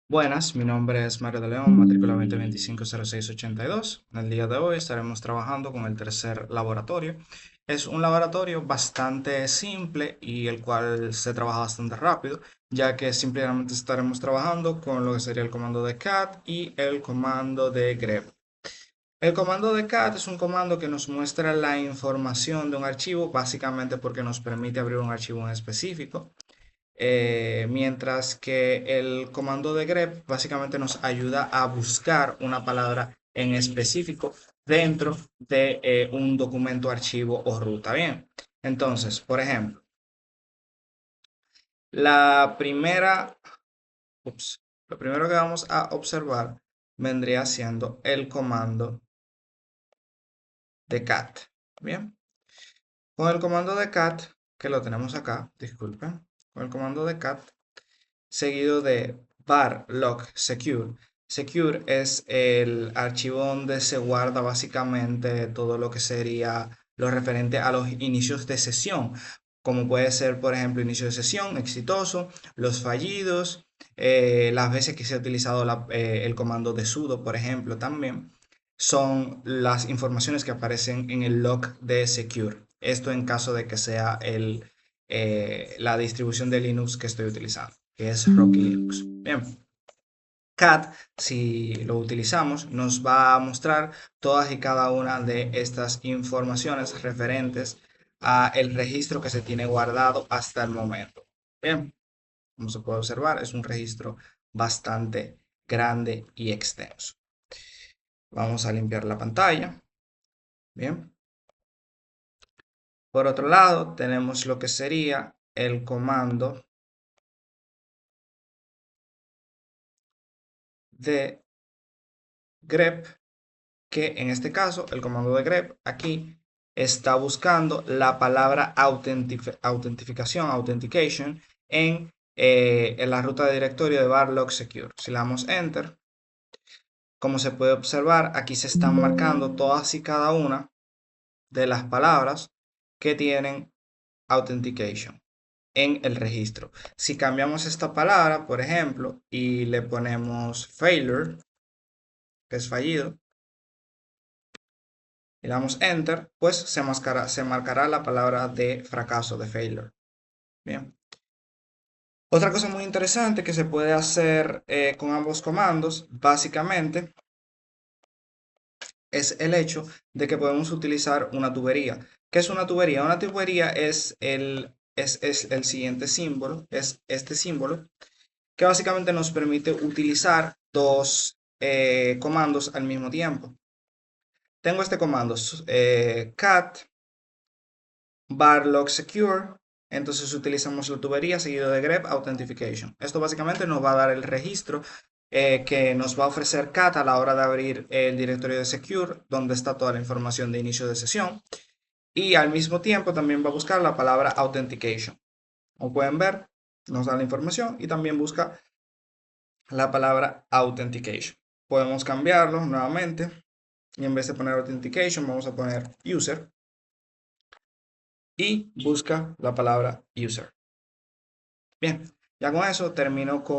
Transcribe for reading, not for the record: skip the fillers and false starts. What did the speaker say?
Buenas, mi nombre es Mario de León, matrícula 2025-0682. En el día de hoy estaremos trabajando con el tercer laboratorio. Es un laboratorio bastante simple y el cual se trabaja bastante rápido, ya que simplemente estaremos trabajando con lo que sería el comando de cat y el comando de grep. El comando de cat es un comando que nos muestra la información de un archivo, básicamente porque nos permite abrir un archivo en específico. Mientras que el comando de grep básicamente nos ayuda a buscar una palabra en específico dentro de un documento, archivo o ruta. Bien, entonces, por ejemplo, la primera, ups, lo primero que vamos a observar vendría siendo el comando de cat. Bien, con el comando de cat, que lo tenemos acá, disculpen, con el comando de cat seguido de var log secure. Secure es el archivo donde se guarda básicamente todo lo que sería lo referente a los inicios de sesión, como puede ser, por ejemplo, inicio de sesión exitoso, los fallidos, las veces que se ha utilizado el comando de sudo, por ejemplo, también son las informaciones que aparecen en el log de secure. Esto en caso de que sea la distribución de Linux que estoy utilizando, que es Rocky Linux. Bien, cat, si lo utilizamos, nos va a mostrar todas y cada una de estas informaciones referentes a el registro que se tiene guardado hasta el momento. Bien, como se puede observar, es un registro bastante grande y extenso. Vamos a limpiar la pantalla. Bien. Por otro lado, tenemos lo que sería el comando de grep, que en este caso el comando de grep aquí está buscando la palabra autentificación, authentication, en la ruta de directorio de var log secure. Si le damos enter, como se puede observar, aquí se están marcando todas y cada una de las palabras que tienen authentication en el registro. Si cambiamos esta palabra, por ejemplo, y le ponemos failure, que es fallido, y damos enter, pues se marcará la palabra de fracaso, de failure. Bien. Otra cosa muy interesante que se puede hacer con ambos comandos, básicamente, es el hecho de que podemos utilizar una tubería. ¿Qué es una tubería? Una tubería es el siguiente símbolo, es este símbolo, que básicamente nos permite utilizar dos comandos al mismo tiempo. Tengo este comando, cat var log secure, entonces utilizamos la tubería seguido de grep authentication. Esto básicamente nos va a dar el registro que nos va a ofrecer cat a la hora de abrir el directorio de secure, donde está toda la información de inicio de sesión. Y al mismo tiempo también va a buscar la palabra authentication. Como pueden ver, nos da la información y también busca la palabra authentication. Podemos cambiarlo nuevamente y en vez de poner authentication vamos a poner user y busca la palabra user. Bien, ya con eso termino con